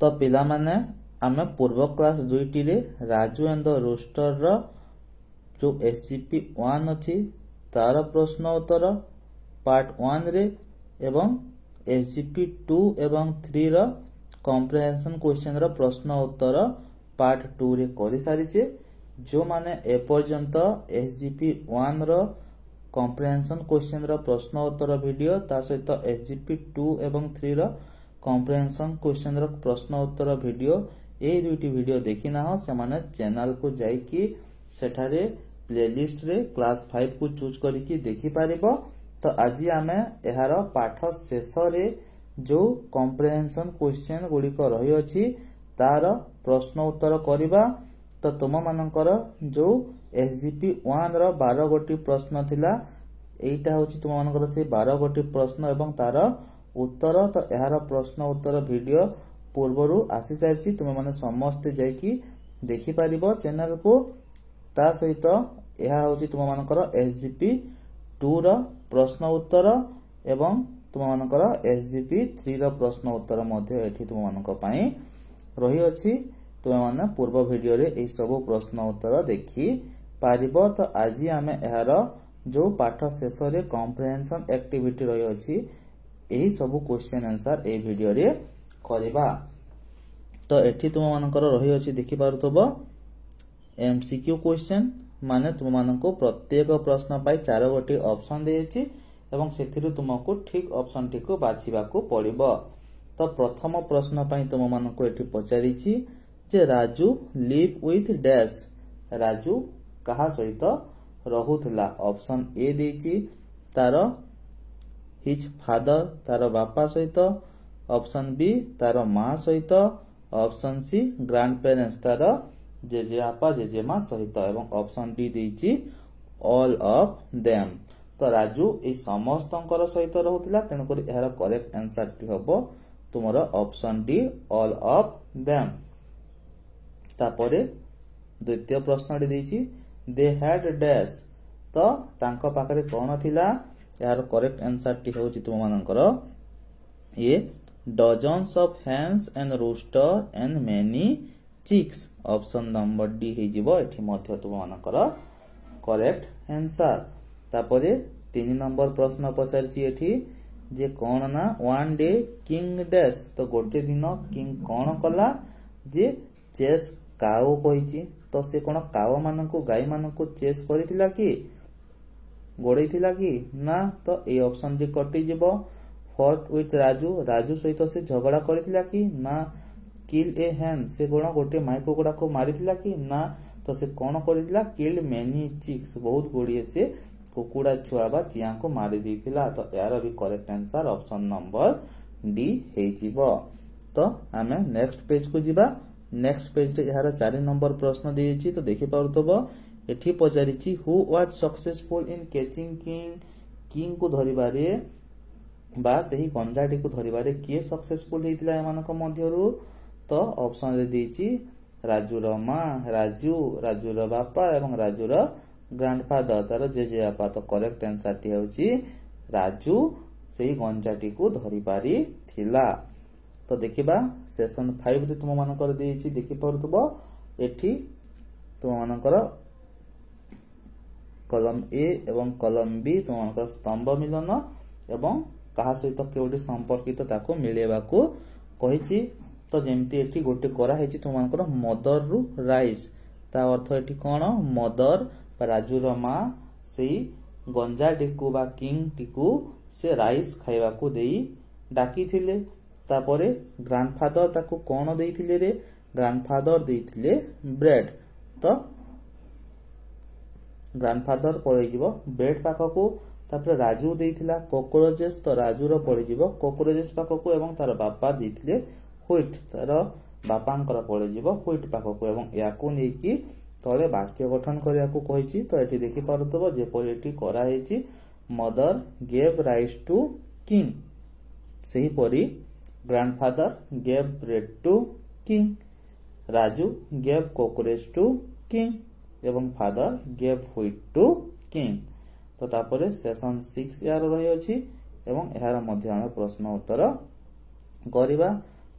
तो पिला माने आमे पूर्व क्लास 2 रे राजू एंड द रोस्टर रो जो SCP-1 अछि तार प्रश्न उत्तर पार्ट 1 रे एवं SCP-2 एवं 3 रो कॉम्प्रिहेंशन क्वेश्चन रो प्रश्न उत्तर पार्ट 2 रे करि सारिचे। जो माने ए पर्यंत SCP-1 रो कॉम्प्रिहेंशन क्वेश्चन रो प्रश्न उत्तर वीडियो ता सहित SCP-2 एवं 3 रो कॉम्प्रिहेंशन क्वेश्चन रो प्रश्न उत्तर वीडियो ए दुईटी वीडियो देखि ना हो से माने चैनल को जाई कि सेठारे प्लेलिस्ट रे क्लास 5 को चूज करी कि देखि पारिबो। तो आज आमे एहार पाठ शेष रे जो कॉम्प्रिहेंशन क्वेश्चन गुडी को रही अछि तार प्रश्न उत्तर करिबा। तो तुम मानकर जो SCP-1 रो 12 गोटी प्रश्न थिला एटा होची तुम मानकर से 12 गोटी प्रश्न एवं तार उत्तर। तो एहार प्रश्न उत्तर वीडियो पूर्वरु आसी सारची तुम माने समस्त जाई कि देखि पारिबो चैनल को। ता सहित एहा होची तुम मानकर SCP-2 रो प्रश्न उत्तर एवं तुम मानकर SCP-3 रो प्रश्न उत्तर मध्ये एठी तुम मानक पई रही अछि। तुम माने पूर्व वीडियो रे ए सब प्रश्न उत्तर देखि पारिबो। तो आज आमे एहार जो पाठ शेष रे कॉम्प्रिहेंशन एक्टिविटी रही अछि एही सब क्वेश्चन आंसर ए वीडियो रे करबा। तो एठी तुम मानकर रही अछि देखि पारुतबो MCQ क्वेश्चन माने तुम मानको प्रत्येक प्रश्न पाई 4 गोटी ऑप्शन देछि एवं सेथिरु तुमको ठीक ऑप्शन टी को बाछिबा को पड़िबो। तो प्रथम प्रश्न पाई तुम मानको एठी पचारिछि जे Raju live with dash Raju कहा सहित रहुथला। ऑप्शन ए देछि तार हिज फादर तार बापा सहित, ऑप्शन बी तार मां सहित, ऑप्शन सी ग्रैंड पेरेंट्स तार जेजेबापा जेजेमा सहित एवं ऑप्शन डी देछि ऑल ऑफ देम। तो राजू ए समस्तंकर सहित रहुथला तेनु करी एहार करेक्ट आंसर टी हबो तुमरो option D all of them. तापरे द्वितीय प्रश्न डी देछि दे हैड डैश तो तांको पाखरे कोन थिला यार करेक्ट आंसर टी होछि तुम मानकर a dozens of hens and rooster and many chicks. Option number D हे जिवो एठी मध्ये तुम मानकर करेक्ट आंसर। तापरे 3 नंबर प्रश्न पचारछि एठी जे कोन ना वन डे किंग डैश तो गोटे दिन किंग कोन कला जे चेस काओ कहिछि तो से कोन काओ मानकु गाय मानकु चेस करिथिला कि गोडैथिला कि ना। तो ए ऑप्शन डी कटि जिवो फॉट विथ राजू राजू सहित से झगड़ा करिथिला कि ना। किल ए हैन से कोन गोटे माई कुकुड़ा को मारिथिला कि ना। तो से कोन करिथिला किल मेनी चिक्स बहुत गुड़िए से कुकुड़ा छुआ बा चिया को मारि दिथिला। तो यार भी correct answer option number D हे जिवो। तो आमे नेक्स्ट पेज को जिबा। नेक्स्ट पेज रे यार 4 नंबर प्रश्न देछि तो देखि पारुतबो एठी पचारिछि who was successful in catching king king को धरिबारे बा सही गंजाटी को धरिबारे किए सक्सेसफुल हेतिला एमानक मध्यरु। तो ऑप्शन रे देछि राजू रो मां राजू राजू रो बापा एवं राजू रो ग्रैंडफादर तार जेजेबापा। तो करेक्ट आंसर टी होछि राजू सही गंजाटी को धरि पारि थिला। तो देखिबा सेशन 5 रे तुम मानकर देछि देखि परतबो एठी तुम मानकर कलम ए एवं कलम बी तुम मानकर स्तंभ मिलन एवं कहा सहित केउडी संपर्कित ताको मिलेबा को कहिछि। तो जेमती एठी गोटे करा हेछि तुम मानकर मदर रु राइस ता अर्थ एठी कोन मदर राजू रो मां सेही गंजा टिकु बा किंग टिकु से राइस खाइबा को देई डाकी थिले। तापरे ग्रैंडफादर ताको कोन देइथिले रे ग्रैंडफादर देइथिले ब्रेड। तो ग्रैंडफादर पळै जिवो ब्रेड पाखको। तापरे राजू देइथिला कॉकरोचेस तो राजू रो पळै जिवो कॉकरोचेस पाखको एवं तार बापा देइथिले व्हीट तार बापांकर पळै जिवो व्हीट पाखको एवं याकू नै कि तळे वाक्य गठन करिया को कहिछि। तो एठी देखि पारुतबो जे परि एठी करा हेछि mother gave rice to king सही परि grandfather gave bread to king Raju gave cockroach to king एवं father gave wheat to king. तो तापरे सेशन 6 यार रही अछि एवं एहार मध्य हम प्रश्न उत्तर करिबा।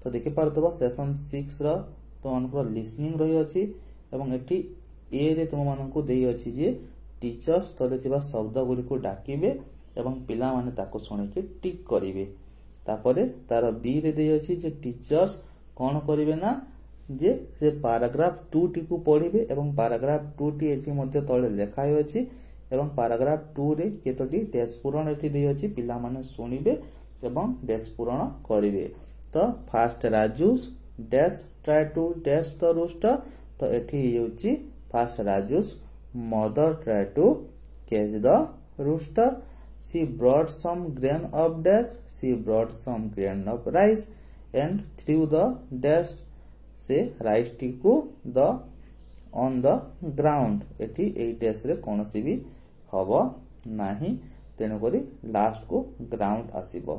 तो तो देखि पारथबो सेशन 6 रो तुमनकर लिसनिंग रही अछि एवं एठी ए रे तुम मानकु देई अछि जे टीचर्स तले थिबा शब्द गुडी को डाकिबे एवं पिला माने ताको सुनि के टिक करिवे। तापरे तार बी रे देई अछि जे टीचर्स कोन करिवे ना जे से पैराग्राफ 2 टी को पढिबे एवं पैराग्राफ 2 टी एठी मध्ये तळे लेखाय अछि एवं पैराग्राफ 2 रे केतोटी डैश पूरण एठी देई अछि पिला माने सुनिबे एवं डैश पूरण करिवे। तो first Raju's dash try to dash the rooster तो एठी होछि first Raju's mother try to catch the rooster she brought some grain of dash she brought some grain of rice and threw the dash से rice T को the on the ground एठी ए dash रे कोनसी भी हबो नाही तेनु करी लास्ट को ग्राउंड आसीबो।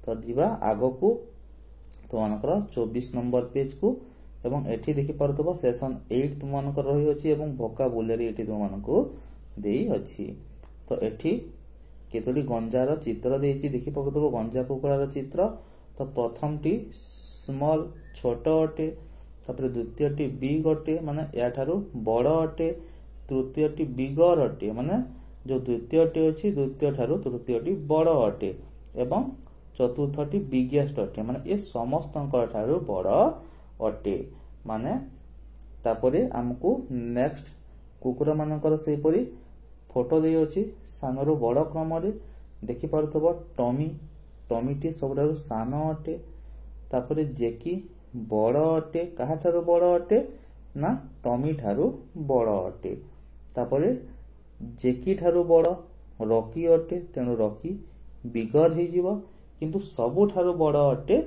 तो दिबा आगो को तो मनकर 24 नंबर पेज को एवं एठी देखि परतबो सेशन 8 तुम मनकर रही अछि एवं वोकाबुलरी एठी तुम मनको देई अछि। तो एठी केतोटी गंजार चित्र देइछि देखि परतबो गंजा कुकुरार चित्र। तो प्रथम टी स्मॉल छोट अटे तापर द्वितीय टी बिग अटे माने या ठारू बड़ अटे तृतीय टी बिगर अटे माने जो द्वितीय टी अछि द्वितीय ठारू तृतीय टी बड़ अटे एवं चतुर्थ टी बिगेस्ट अटे माने ए समस्तंकर ठारू बड़ अटे माने तापरे हमकु नेक्स्ट कुकुरा मानकर सेहि परी फोटो दे अछि सानरो बड़ क्रम रे देखि परतबो टमी टमीटी सबठारु सानो अटे तापरे जेकी बड़ अटे कहा ठारू बड़ अटे ना टमी ठारू बड़ अटे तापरे जेकी ठारू बड़ रॉकी अटे तेनु रॉकी बिगर हे जिवो किंतु सबु ठारू बड़ अटे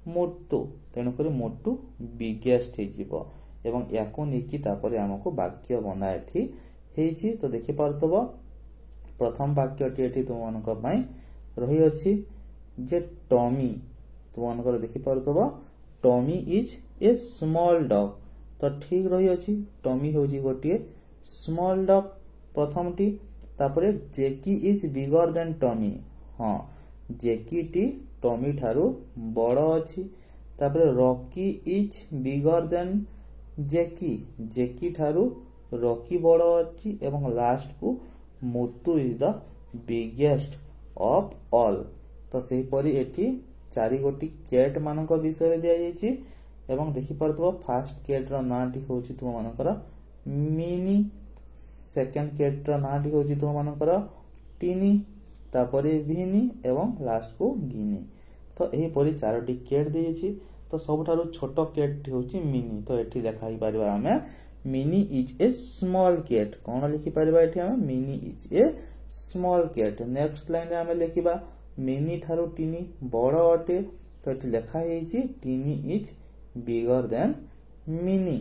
मोटू तेनु करी मोटू बिगेस्ट हे जिवो एवं याको निकी तापरे हमको वाक्य बना एठी हेछि। तो देखि पारतबो प्रथम वाक्यटी एठी तुमनक पई रही अछि जे टॉमी तुमनकर देखि पारतबो Tommy is a small dog. तो ठीक रही अछि टॉमी होछि गोटिए स्मॉल डॉग प्रथमटी तापरे जेकी इज बिगर देन टॉमी हां जेकी टी टॉमी ठारू बड़ अछि तापरे रॉकी इज बिगर देन जेकी जेकी ठारू रॉकी बड़ अछि एवं लास्ट को Motu is the biggest of all. तो सेहि परी एठी चारि गोटी कैट मानक विषय रे दिया जायछि एवं देखि परतबो फर्स्ट कैट रो नाटी होछि तुम मानकर मिनी सेकंड कैट रो नाटी होछि तुम मानकर टिनी तापरे विनी एवं लास्ट को गिनी। तो एही परी चारोटी कैट दियछि। तो सबठारु छोटो कैट होछि मिनी। तो एठी लेखा ही परबा हमें Mini is a small cat कोन लिखि परबा एठी हमें Mini is a small cat. Next line रे हमें लिखिबा मिनी ठारू टिनी बड़ अटे तो एठी लेखा हेछि Tiny is bigger than Mini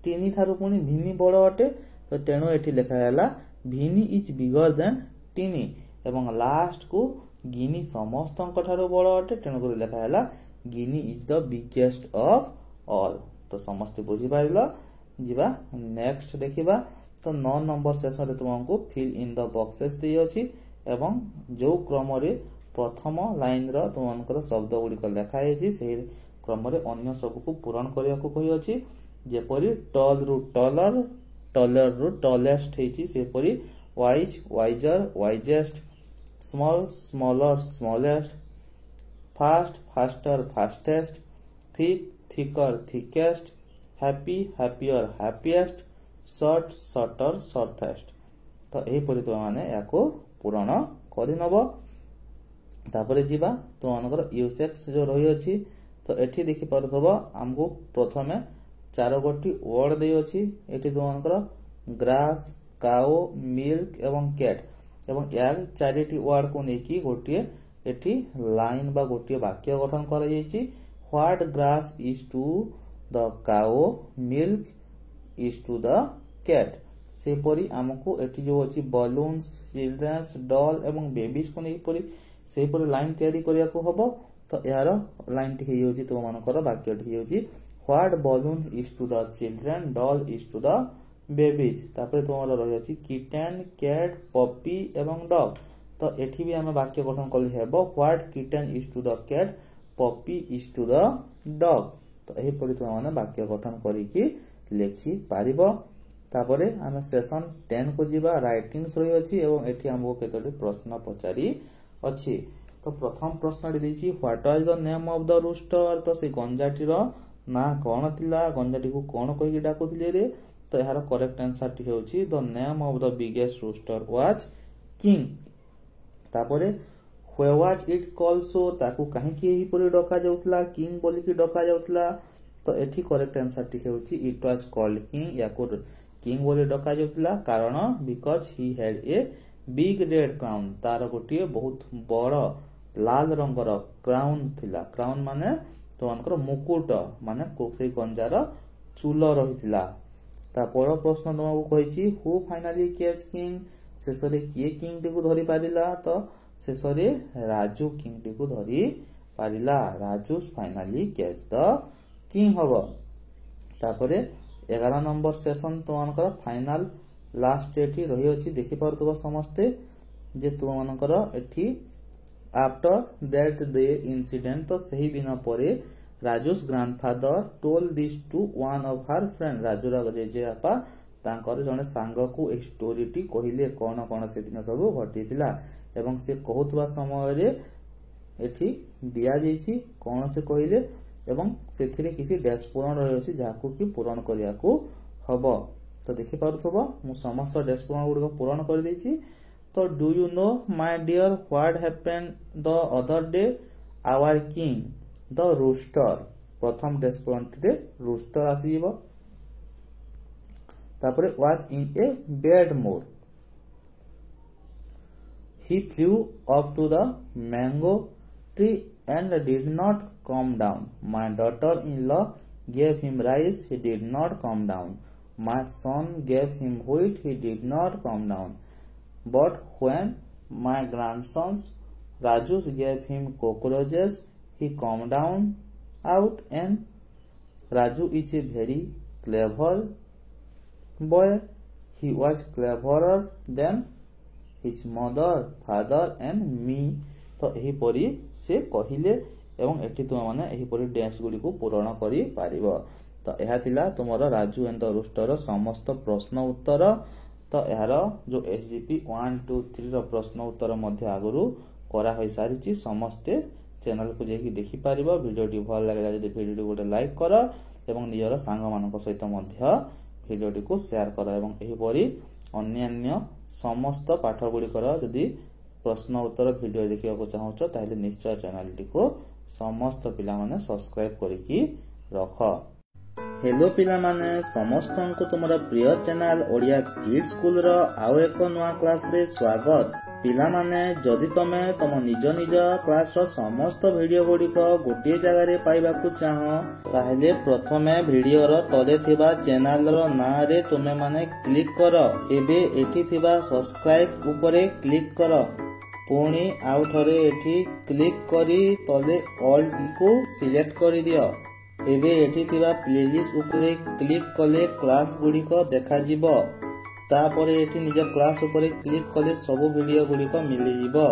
Tiny ठारू पुनी भिनी बड़ अटे तो तेणु एठी लेखा हैला भिनी इज बिगर देन टिनी एवं लास्ट को गिनी समस्तंक ठारू बड़ अटे तेणु कर लेखा हैला Ginny is the biggest of all. तो समस्त बुझी पाइलो जिबा नेक्स्ट देखिबा। तो 9 नंबर सेशन रे तुमको फिल इन द बॉक्सेस दे अछि एवं जो क्रम रे प्रथम लाइन रो तुमनकर शब्द गुडी को लेखा हेछि सेही क्रम रे अन्य सब को पूरण करिया को कहि अछि जेपरि टॉल रु टॉलर टॉलर रु टॉलेस्ट हेछि सेपरि wise wiser wisest small smaller smallest fast faster fastest thick thicker thickest happy happier happiest short shorter shortest. तो एही परि तो माने याको पूरण करि नबो। तापरे जिबा तो अनकर यूसेज जो रही अछि तो एठी देखि परथबो हमको प्रथमे चार गोटी वर्ड दे अछि एठी तो अनकर ग्रास काओ मिल्क एवं कैट एवं यार चारिटी वर्ड को नेकी गोटिए एठी लाइन बा गोटिए वाक्य गठन करा जायछि। What grass is to the cow milk is to the cat से परी हमको एठी जो अछि बलून्स चिल्ड्रंस डॉल एवं बेबीज को नै परी से परी लाइन तयारी करिया को हबो। तो यार लाइन टी हे होछि तो मानकर वाक्य टी होछि what balloon is to the children doll is to the babies. तापर तोमर रहि अछि किटन कैट पपी एवं डॉग। तो एठी भी हम वाक्य गठन कली हेबो what kitten is to the cat puppy is to the dog। तो यही परि तुम माने वाक्य गठन करिकी लेखि पारिबो। तापरे आमे सेशन 10 को जीवा राइटिंग्स रही अछि एवं एठी हमको केतोटी प्रश्न पचारी अछि। तो प्रथम प्रश्न देछि what was the name of the rooster. तो से गंजाटीर ना कोन थिला, गंजाटी को कोन कहि डाकुथिले रे। तो यार करेक्ट आंसर टी होछि the name of the biggest rooster was king. तापरे where was it called so, ताकू काहे कि एही परि डका जाउतला, किंग बोली कि डका जाउतला। तो एठी करेक्ट आंसर टी होछि इट वाज कॉल्ड किंग। याको किंग बोली डका जाउतला कारण because he had a big red crown, तार गोटिए बहुत बड़ लाल रंगर क्राउन थिला। क्राउन माने तो अनकर मुकुट माने कोकरी गंजार चूल रहितला। तापर प्रश्न तुमको कहिछि हु फाइनली कैच किंग, शेषरे किए किंग टी को धरि पारिला। तो शेषरे राजू किंग टी को धरि पारिला। Raju finally catch the king हबो। तापरे 11 नंबर सेशन तुमनकर फाइनल लास्ट एठी रही अछि। देखि पारतबो समस्ते जे तुमनकर एठी आफ्टर दैट डे इंसिडेंट। तो सही दिन परे Raju's grandfather told this to one of her friend. राजूर जेजेबापा तांकर जने सांग को ए स्टोरी टी कहिले कोन कोन से दिन सब घटिथिला एवं से कहउतबा समय रे एठी दिया जैछि कोन से कहिले एवं सेथिरे किसी डैश पूरण रही अछि जाकू कि पूरण करियाकू हबो। तो देखि पारुथबो मु समस्त डैश पूरण गुड को पूरण कर दैछि। तो do you know my dear what happened the other day, our king the rooster. प्रथम डैश पूरण टे रूस्टर आसी जीवो। तापरे was in a bad mood, he flew off to the mango tree and did not come down. My daughter-in-law gave him rice, he did not come down. My son gave him wheat, he did not come down. But when my grandsons Raju gave him cockroaches, he came down out. And Raju is a very clever boy. He was cleverer than his mother, father and me। तो एही परी से कहिले एवं एठी तुम माने एही परी डैश गुडी को पूर्ण करि पारिबो। तो एहा थिला तुमरो राजू एंड द रूस्टर समस्त प्रश्न उत्तर। तो यार जो एसजीपी 1 2 3 रो प्रश्न उत्तर मध्य आगरु करा होई सारिछि। समस्ते चैनल को जेकी देखि पारिबो। वीडियोटी भल लागला जदि वीडियोटी गोटे लाइक करो एवं निजर सांग मानक सहित मध्य वीडियोटी को शेयर करो एवं एही परी अन्य समस्त पाठ गुड़िकर यदि प्रश्न उत्तर वीडियो देखा चाहूच ताहले निश्चय चैनल टी को समस्त पिला माने सब्सक्राइब करिकी रख। हेलो पिला माने समस्त को तुमरा प्रिय चैनल ओडिया किड्स स्कूल रो आउ एक नवा क्लास रे स्वागत। पिला माने जदि तमे तम निज निज क्लास रो समस्त वीडियो गुड़िक गोटे जगह रे पाइबाकू चाहो ताहले प्रथमे वीडियो रो तले थिबा चैनल रो ना रे तुमे माने क्लिक करो। एबे एठी थिबा सब्सक्राइब ऊपरे क्लिक करो। पुणी आउ थरे एठी क्लिक करी तले ऑल को सिलेक्ट करि दियो। एबे एठी थिबा प्लेलिस्ट ऊपरे क्लिक कले क्लास गुड़िक देखा जिवो। तापरे एठी निज क्लास ऊपरे क्लिक कले सब वीडियो गुड़िक मिलि जिवो।